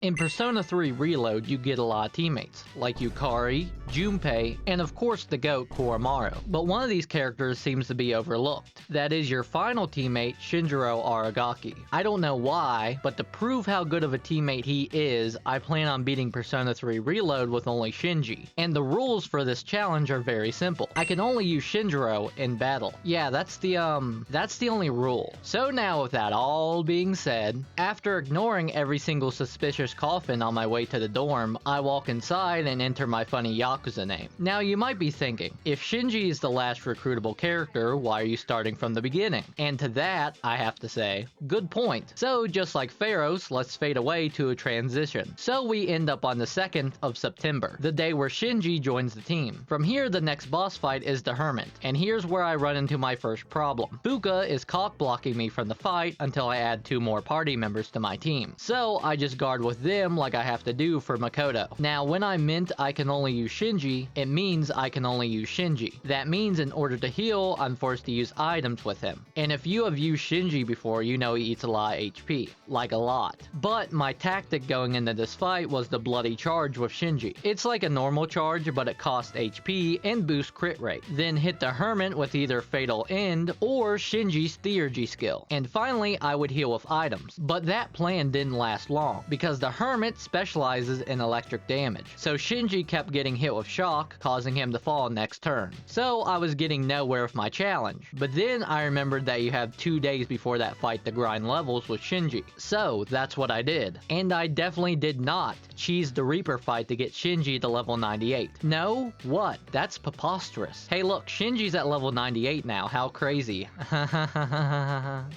In Persona 3 Reload, you get a lot of teammates, like Yukari, Junpei, and of course the GOAT Koromaru. But one of these characters seems to be overlooked. That is your final teammate, Shinjiro Aragaki. I don't know why, but to prove how good of a teammate he is, I plan on beating Persona 3 Reload with only Shinji. And the rules for this challenge are very simple. I can only use Shinjiro in battle. Yeah, that's the only rule. So now with that all being said, after ignoring every single suspicious coffin on my way to the dorm, I walk inside and enter my funny Yakuza name. Now you might be thinking, if Shinji is the last recruitable character, why are you starting from the beginning? And to that, I have to say, good point. So just like Pharaohs, let's fade away to a transition. So we end up on the 2nd of September, the day where Shinji joins the team. From here, the next boss fight is the Hermit, and here's where I run into my first problem. Fuka is cock blocking me from the fight until I add 2 more party members to my team. So I just guard with them like I have to do for Makoto. Now when I meant I can only use Shinji, it means I can only use Shinji. That means in order to heal, I'm forced to use items with him. And if you have used Shinji before, you know he eats a lot of HP. Like a lot. But my tactic going into this fight was the bloody charge with Shinji. It's like a normal charge, but it costs HP and boosts crit rate. Then hit the Hermit with either Fatal End or Shinji's Theurgy skill. And finally, I would heal with items. But that plan didn't last long, because the Hermit specializes in electric damage. So Shinji kept getting hit with shock, causing him to fall next turn. So I was getting nowhere with my challenge. But then I remembered that you have 2 days before that fight to grind levels with Shinji. So that's what I did. And I definitely did not cheese the Reaper fight to get Shinji to level 98. No? What? That's preposterous. Hey look, Shinji's at level 98 now, how crazy.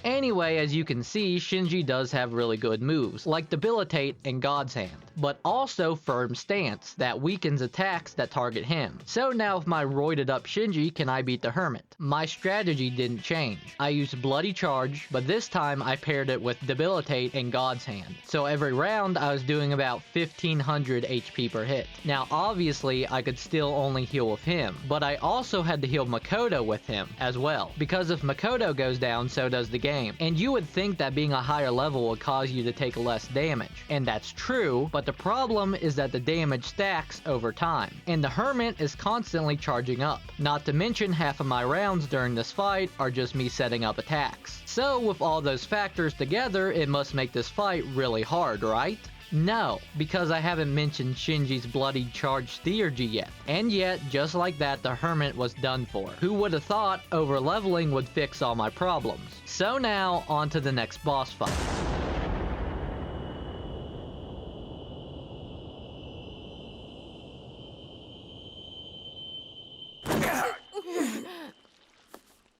Anyway, as you can see, Shinji does have really good moves, like Debilitate and God's Hand, but also Firm Stance, that weakens attacks that target him. So now with my roided up Shinji, can I beat the Hermit? My strategy didn't change. I used Bloody Charge, but this time I paired it with Debilitate and God's Hand. So every round I was doing about 1500 HP per hit. Now obviously I could still only heal with him, but I also had to heal Makoto with him as well, because if Makoto goes down, so does the game. And you would think that being a higher level would cause you to take less damage, and that's true, but the problem is that the damage stacks over time, and the Hermit is constantly charging up. Not to mention half of my rounds during this fight are just me setting up attacks. So with all those factors together, it must make this fight really hard, right? No, because I haven't mentioned Shinji's bloody charged Theurgy yet. And yet, just like that, the Hermit was done for. Who would have thought over-leveling would fix all my problems? So now, on to the next boss fight.